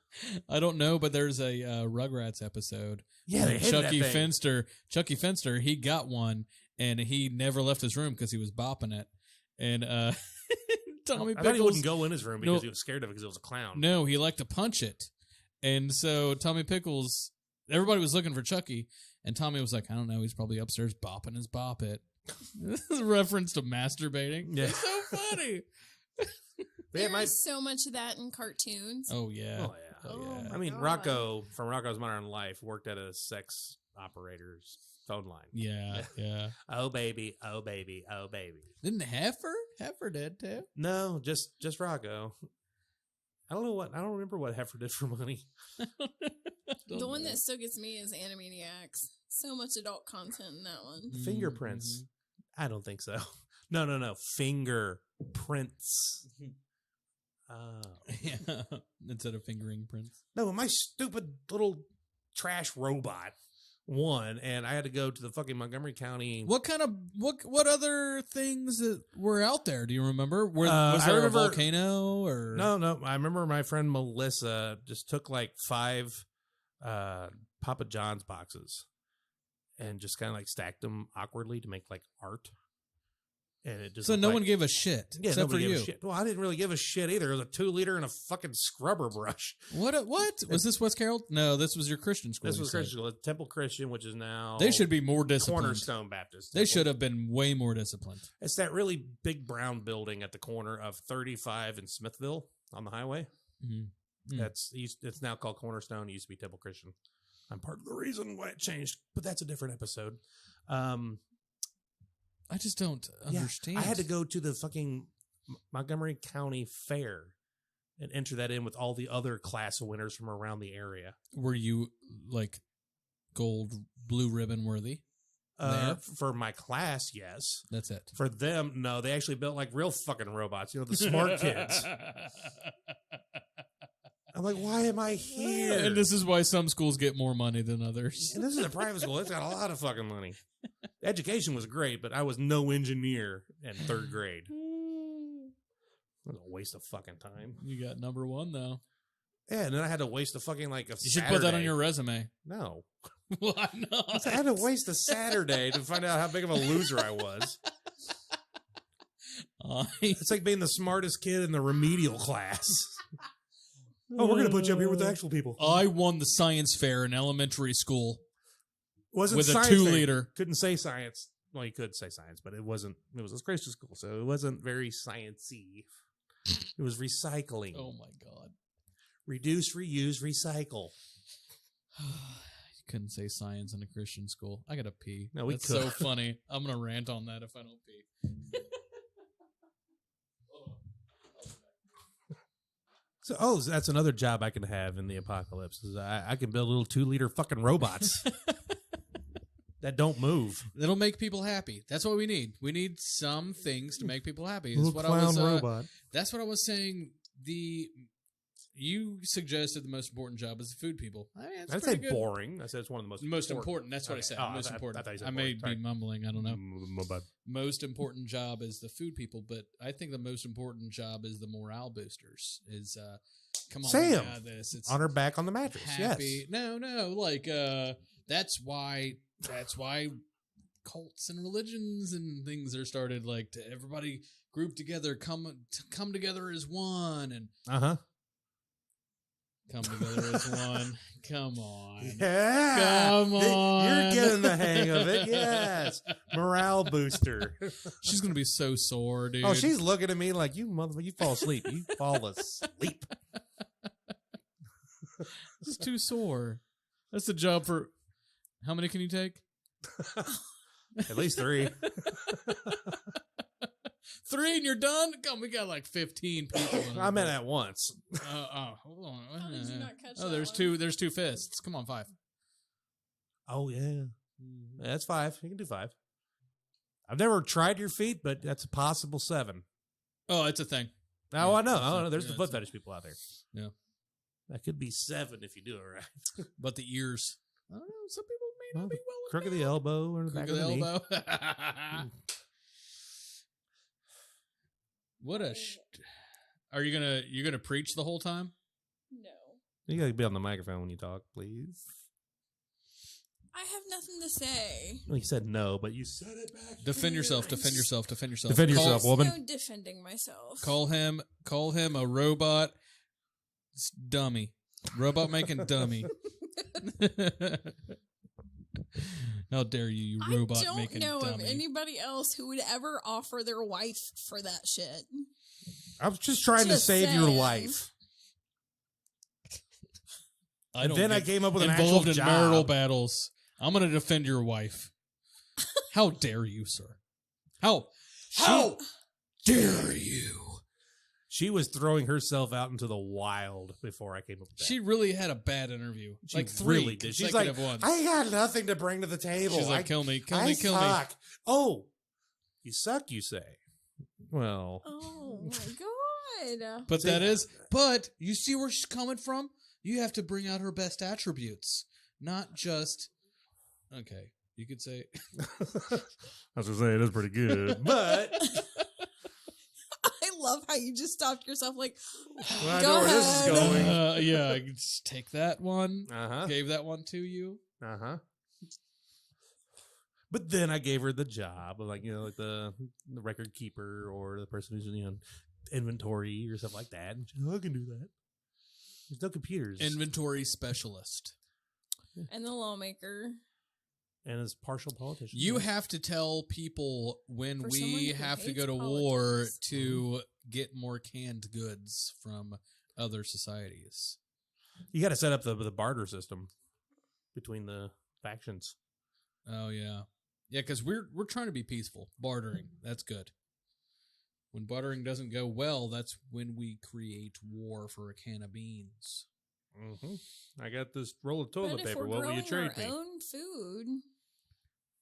I don't know, but there's a Rugrats episode. Yeah, they Chucky Finster, he got one, and he never left his room because he was bopping it. And Tommy Pickles... I thought he wouldn't go in his room because he was scared of it because it was a clown. No, he liked to punch it. And so Tommy Pickles, everybody was looking for Chucky, and Tommy was like, I don't know, he's probably upstairs bopping his bop it. This is a reference to masturbating. Yeah. It's so funny. There's so much of that in cartoons. Oh, yeah. I mean, God. Rocco from Rocco's Modern Life worked at a sex operator's phone line. Yeah. Oh baby, oh baby, oh baby. Didn't Heifer did too? No, just Rocco. I don't remember what Heifer did for money. The one that still gets me is Animaniacs. So much adult content in that one. Fingerprints. I don't think so. No. Fingerprints. Oh. Yeah. Instead of fingering prints. No, my stupid little trash robot won, and I had to go to the fucking Montgomery County. What other things that were out there? Do you remember? Was there a volcano or no? I remember my friend Melissa just took like 5 Papa John's boxes and just kind of like stacked them awkwardly to make like art. And it just so no one gave a shit except for you. Well, I didn't really give a shit either. It was a 2-liter and a fucking scrubber brush. What? Was this West Carroll? No, this was your Christian school. This was Christian school. Temple Christian, which is now... They should be more disciplined. Cornerstone Baptist. They should have been way more disciplined. It's that really big brown building at the corner of 35 and Smithville on the highway. Mm-hmm. It's now called Cornerstone. It used to be Temple Christian. I'm part of the reason why it changed, but that's a different episode. I just don't understand. I had to go to the fucking Montgomery County Fair and enter that in with all the other class winners from around the area. Were you like blue ribbon worthy? For my class, yes. That's it. For them, no. They actually built like real fucking robots. You know, the smart kids. I'm like, why am I here? And this is why some schools get more money than others. And this is a private school. It's got a lot of fucking money. Education was great, but I was no engineer in 3rd grade. It was a waste of fucking time. You got number 1 though. Yeah, and then I had to waste a fucking like a You should put that on Saturday. your resume. No. Why not? I had to waste a Saturday to find out how big of a loser I was. It's like being the smartest kid in the remedial class. Oh, we're going to put you up here with the actual people. I won the science fair in elementary school Wasn't with a science 2 fair. liter. Couldn't say science. Well, you could say science, but it wasn't. It was a Christian school, so it wasn't very sciencey. It was recycling. Oh my god! Reduce, reuse, recycle. You couldn't say science in a Christian school. I gotta pee. No, we That's could. so funny. I'm gonna rant on that if I don't pee. So, that's another job I can have in the apocalypse. Is I can build little 2-liter fucking robots that don't move. That'll make people happy. That's what we need. We need some things to make people happy. Little That's what clown I was. robot. That's what I was saying. You suggested the most important job is the food people. I mean, I'd say boring. I said it's one of the most important. That's what I said. Oh, Most I important. thought you said I may boring. Sorry. be mumbling. I don't know. My bad. Most important job is the food people, but I think the most important job is the morale boosters. Is come on, Sam, we got this. It's on her back on the mattress. happy. Yes. No, like that's why cults and religions and things are started. Like to everybody group together, come together as one, and come together as one. Come on. Yeah. Come on. You're getting the hang of it. Yes. Morale booster. She's gonna be so sore, dude. Oh, she's looking at me like, you motherfucker, you fall asleep. You fall asleep. It's too sore. That's the job for. How many can you take? At least 3. 3 and you're done? Come, we got like 15 people. I meant at once. Hold on. How did you not catch Oh, that there's one? 2. There's 2 fists. Come on, 5. Oh, yeah. That's 5. You can do 5. I've never tried your feet, but that's a possible 7. Oh, it's a thing. Oh, Yeah, I know. it's a- There's yeah, the foot it's a- fetish people out there. Yeah. That could be 7 if you do it right. But the ears. I don't know. Some people may not Well, be well. Crook of the elbow or the Crook back of the of the knee. elbow. What a. Are you gonna preach the whole time? No. You gotta be on the microphone when you talk, please. I have nothing to say. Well, you said no, but you said it back. Defend yourself. Defend yourself. Defend yourself. Defend Call- yourself, woman. No defending myself. Call him a robot dummy. Robot making dummy. How dare you robot I don't making know dummy. of anybody else who would ever offer their wife for that shit. I was just trying to Just save your saying. life. I And don't then I get came up with an involved actual in marital job. battles. I'm going to defend your wife. How dare you, sir? How dare you? She was throwing herself out into the wild before I came up with that. She really had a bad interview. She like 3 really did. She's like, consecutive ones. I got nothing to bring to the table. She's like, kill me, kill I me, kill me. suck. Oh, you suck, you say. Well, Oh my god. But See, but you see where she's coming from? You have to bring out her best attributes, not just, okay, you could say. I was going to say, it is pretty good. But I love how you just stopped yourself like, well, I Go know where this is ahead. going. Yeah, I could just take that one. Uh-huh. Gave that one to you. Uh-huh. But then I gave her the job of like the record keeper or the person who's inventory or stuff like that. And she, I can do that. There's no computers. Inventory specialist. and the lawmaker. And as partial politician. You have to tell people when For someone we who have to hates go to war politics. to get more canned goods from other societies. You got to set up the barter system between the factions. Oh yeah, yeah. Because we're trying to be peaceful. Bartering, that's good. When bartering doesn't go well, that's when we create war for a can of beans. Mm-hmm. I got this roll of toilet But if paper. we're What will you growing trade our me? own food,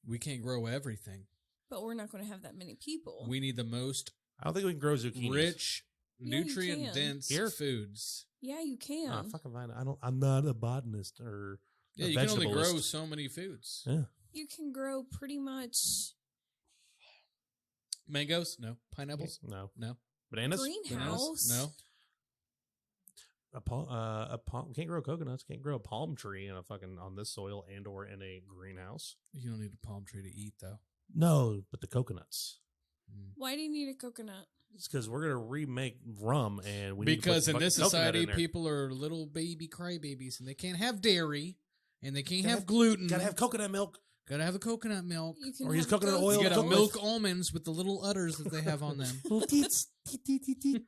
We can't grow everything. but we're not going to have that many people. We need the most I don't think we can grow zucchinis. rich, Yeah, you nutrient can. dense Here? foods. Yeah, you can. Fucking fine. I'm not a botanist or Yeah, a you can only vegetalist. grow so many foods. Yeah. you can grow pretty much Mangoes? No. Pineapples? No. No. Bananas? greenhouse. No. Can't grow coconuts. Can't grow a palm tree in a fucking on this soil and or in a greenhouse. You don't need a palm tree to eat, though. No, but the coconuts. Why do you need a coconut? It's because we're gonna remake rum, and we Because need to in put this fucking coconut society, in there. people are little baby crybabies, and they can't have dairy, and they can't Gotta have have- gluten. gotta have coconut milk. Gotta have the coconut milk. You can Or use have coconut goat oil You to gotta cook milk with. almonds with the little udders that they have on them. Little teats. Teet, teet, teet, teet.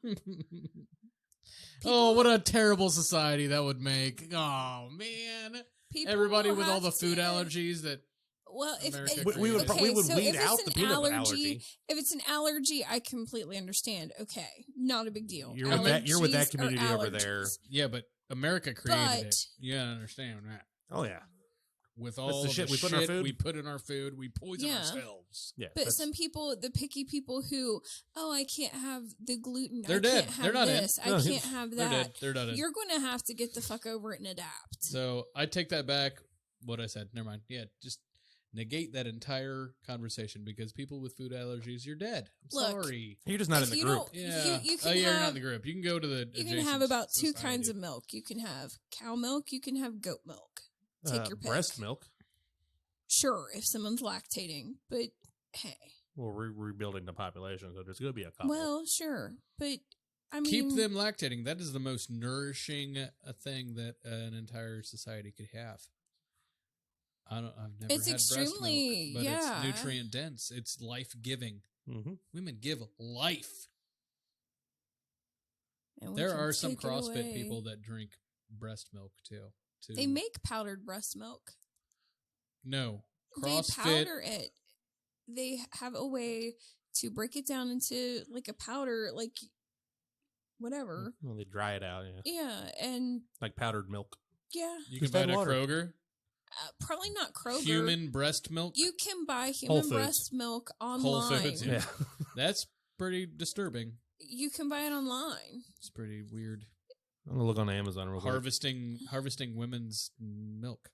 Oh, what a terrible society that would make. Oh, man. People Everybody will with all have the food to- allergies that... Well, if America it, we would created. we would so weed if out it's the an peanut butter allergy, allergy. if it's an allergy, I completely understand. Okay, not a big deal. You're with that Allergies are community over there. allergies. Yeah, but America created But- it. You gotta understand that. Oh yeah, With the all the shit shit we put in our food. we put in our food, we poison Yeah. ourselves. yeah. But that's- some people, the picky people who, oh, I can't have the gluten. They're I dead. Can't have They're not in. this. No, I can't have They're that. dead. They're not in. You're going to have to get the fuck over it and adapt. So I take that back. What I said. Never mind. Yeah, just negate that entire conversation because people with food allergies, you're dead. I'm Look, sorry. You're just not if in the you group. don't- Yeah. You Oh, can yeah, you're not have- in the group. You can go to the. You can adjacent have about two society. kinds of milk. You can have cow milk. You can have goat milk. Take your pick. Breast milk. Sure, if someone's lactating, but hey, Well, we're rebuilding the population, so there's going to be a couple. well, sure, but I mean, Keep them lactating. That is the most nourishing thing that an entire society could have. I've never It's had extremely- breast milk, but yeah. it's nutrient dense. It's life giving. Mm-hmm. Women give life. and we There can are some take it CrossFit away. people that drink breast milk too. They make powdered breast milk. no They CrossFit. powder it. They have a way to break it down into like a powder, like whatever. Well, they dry it out, yeah, Yeah, and like powdered milk. yeah, You can Just buy add it at water. Kroger. probably not Kroger. Human breast milk. You can buy Whole human Foods. breast milk online. Whole Foods, Yeah, That's pretty disturbing. You can buy it online. It's pretty weird. I'm gonna look on Amazon real quick. Harvesting women's milk.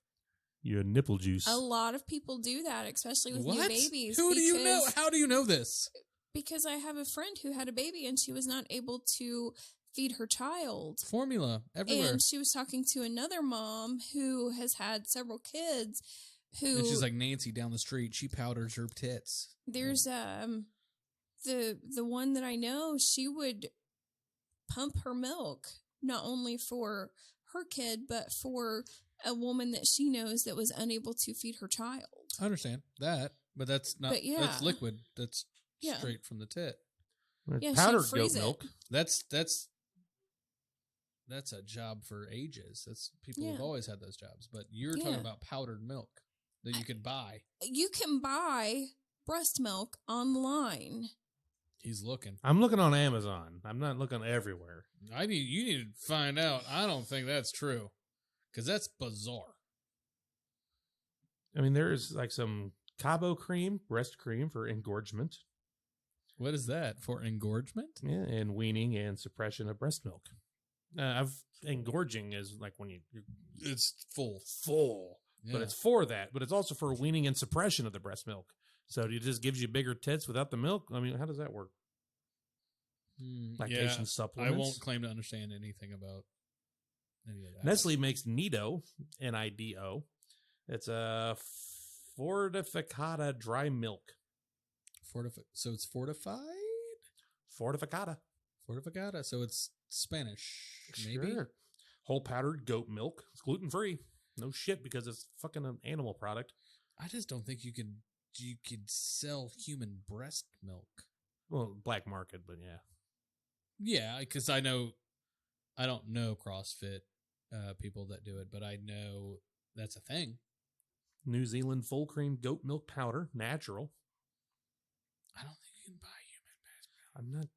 Your nipple juice. A lot of people do that, especially with What? new babies. Who do you know? because- How do you know this? Because I have a friend who had a baby and she was not able to feed her child. Formula everywhere. And she was talking to another mom who has had several kids who And she's like Nancy down the street. She powders her tits. there's the one that I know, she would pump her milk not only for her kid but for a woman that she knows that was unable to feed her child. I understand that, but that's not. But yeah. That's liquid. That's Yeah. straight from the tit. Yeah, she'd powdered goat freeze it. milk. That's a job for ages. That's people have Yeah. always had those jobs. But you're Yeah. talking about powdered milk that you could buy. You can buy breast milk online. He's looking. I'm looking on Amazon. I'm not looking everywhere. You need to find out. I don't think that's true, because that's bizarre. I mean, there's like some Cabo cream, breast cream for engorgement, What is that for engorgement? yeah, and weaning and suppression of breast milk. Engorging is like when you're It's full. full, Yeah. but it's for that. But it's also for weaning and suppression of the breast milk. So it just gives you bigger tits without the milk. I mean, how does that work? Lactation supplements. I won't claim to understand anything about any of that. Nestle makes Nido, Nido. It's a fortificata dry milk. So it's fortified? Fortificata. Fortificata. So it's Spanish, maybe? Sure. Whole powdered goat milk. It's gluten free. No shit, because it's fucking an animal product. I just don't think you could sell human breast milk. Well, black market, but yeah. Yeah, because I don't know CrossFit people that do it, but I know that's a thing. New Zealand full cream goat milk powder, natural. I don't think you can buy human breast milk. I'm not.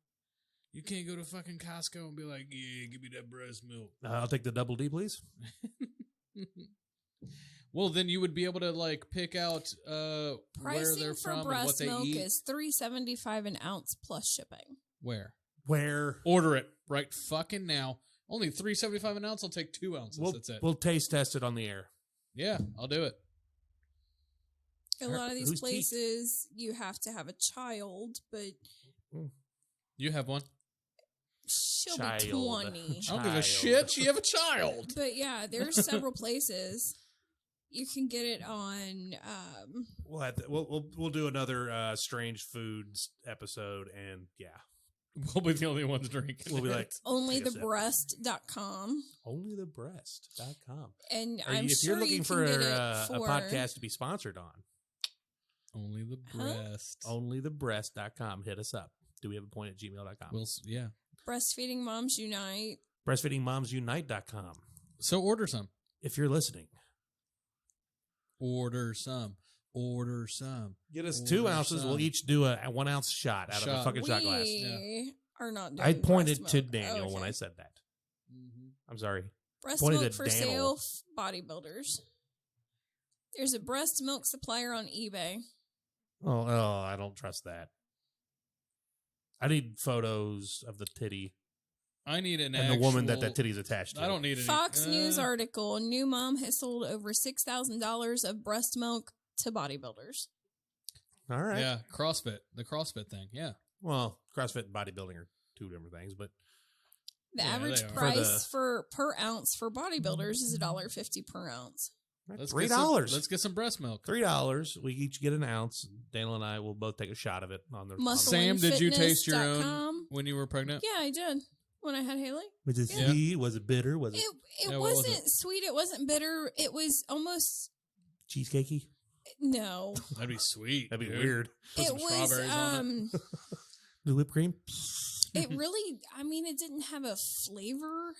You can't go to fucking Costco and be like, yeah, give me that breast milk. I'll take the double D, please. Well, then you would be able to like pick out where Pricing they're for from and what breast they milk eat. is $3.75 an ounce plus shipping. Where? Order it right fucking now. Only $3.75 an ounce. I'll take 2 ounces. That's it. We'll taste test it on the air. Yeah, I'll do it. A lot of these Who's teat? places, you have to have a child, but You have one. she'll Child. be 20. I don't give a Child. shit. You have a child. But yeah, there's several places. You can get it on. We'll do another strange foods episode, and yeah, We'll be the only ones drinking. we'll be it. like onlythebreast.com. onlythebreast.com. And Are I'm you, if sure you're looking you for can get it a for podcast to be sponsored on, Only the breast. onlythebreast.com. Hit us up. Do we have a point at gmail.com? Yeah. Breastfeeding Moms Unite. Breastfeedingmomsunite.com. So order some. If you're listening, Order some. Order some. get us Order 2 ounces. some. We'll each do a 1 ounce shot out of a fucking shot glass. We are not doing I pointed breast to milk. Daniel Oh, when okay. I said that. Mm-hmm. I'm sorry. Breast pointed milk at for Daniel. sale, bodybuilders. There's a breast milk supplier on eBay. Oh, I don't trust that. I need photos of the titty I need an and the woman that titty's attached to. I don't need any. Fox News article: New mom has sold over $6,000 of breast milk to bodybuilders. All right. Yeah, CrossFit. The CrossFit thing. Yeah. Well, CrossFit and bodybuilding are 2 different things, but The Yeah, average they are. price for per ounce for bodybuilders is $1.50 per ounce. Let's $3. Let's get some breast milk. $3. We each get an ounce. Daniel and I will both take a shot of it on the Muscle Sam, did you taste your own fitness.com. when you were pregnant? Yeah, I did. When I had Haley. Was it Yeah. sweet? Was it bitter? Was it It Yeah, what was wasn't sweet. It wasn't bitter. It was almost cheesecakey? no. That'd be sweet. That'd be dude. weird. Put It some was strawberries on it. The whipped cream? it really. I mean, it didn't have a flavor.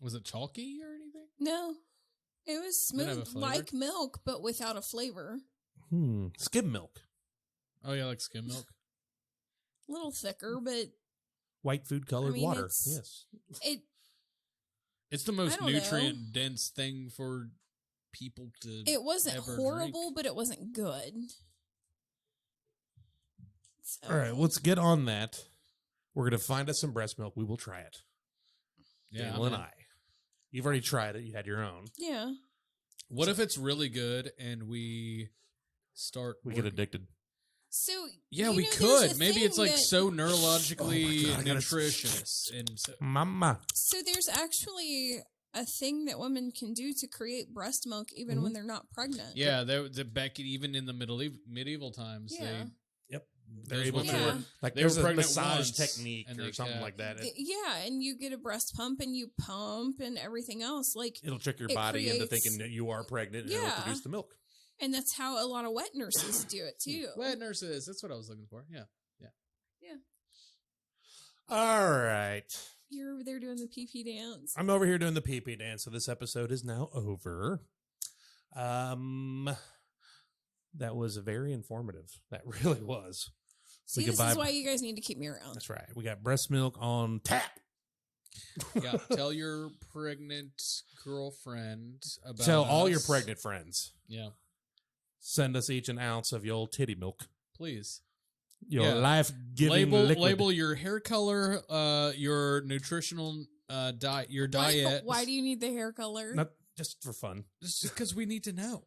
Was it chalky or anything? No, it was Didn't have a smooth flavor? like milk, but without a flavor. Skim milk. Oh yeah, like skim milk. A little thicker, but White food colored I mean, water. it's- Yes. it. It's the most I don't know. nutrient dense thing for people to. It wasn't ever horrible, drink. but it wasn't good. So, All right, let's get on that. We're going to find us some breast milk. We will try it. Yeah. Daniel and I. You've already tried it. You had your own. Yeah. What if it's really good and we start? We get working- addicted. So Yeah, you we know, there's could. a Maybe it's thing like that- so neurologically Oh my God, I gotta- nutritious and so, Mama. So there's actually a thing that women can do to create breast milk even when they're not pregnant. yeah. The back even in the medieval times, Yeah. They're Those able women to, were- like, they there's were a pregnant massage once, technique and or they something kept- like that. Yeah, and you get a breast pump and you pump and everything else. Like, It'll trick your It body into creates- thinking that you are pregnant and it'll Yeah. produce the milk. and that's how a lot of wet nurses do it too. wet nurses. That's what I was looking for. Yeah. All right. You're over there doing the pee dance. I'm over here doing the pee-pee dance, so this episode is now over. That was very informative. That really was. See, this is why you guys need to keep me around. That's right. We got breast milk on tap. Yeah. Tell your pregnant girlfriend about. Tell all your us. pregnant friends. Yeah. Send us each an ounce of your old titty milk. Please. Your Yeah. life-giving liquid. Label your hair color, your nutritional diet, your diet. Why do you need the hair color? Not just for fun. Just because we need to know.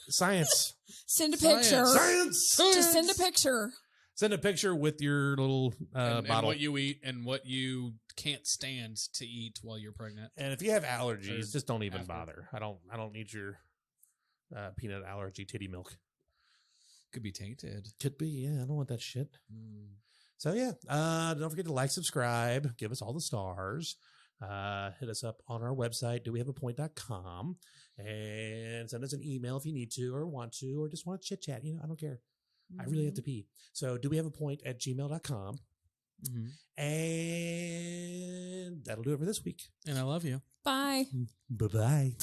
Science. Send a Science. picture. Science. Just send a picture. Send a picture with your little And bottle. what you eat and what you can't stand to eat while you're pregnant. And if you have allergies, Or just don't even after. bother. I don't need your peanut allergy titty milk. Could be tainted. Could be, yeah. I don't want that shit. So yeah, don't forget to like, subscribe, give us all the stars. Hit us up on our website, dowehaveapoint.com, and send us an email if you need to or want to or just want to chit chat. You know, I don't care. I really have to pee. So dowehaveapoint@gmail.com. And that'll do it for this week. And I love you. Bye. Bye-bye.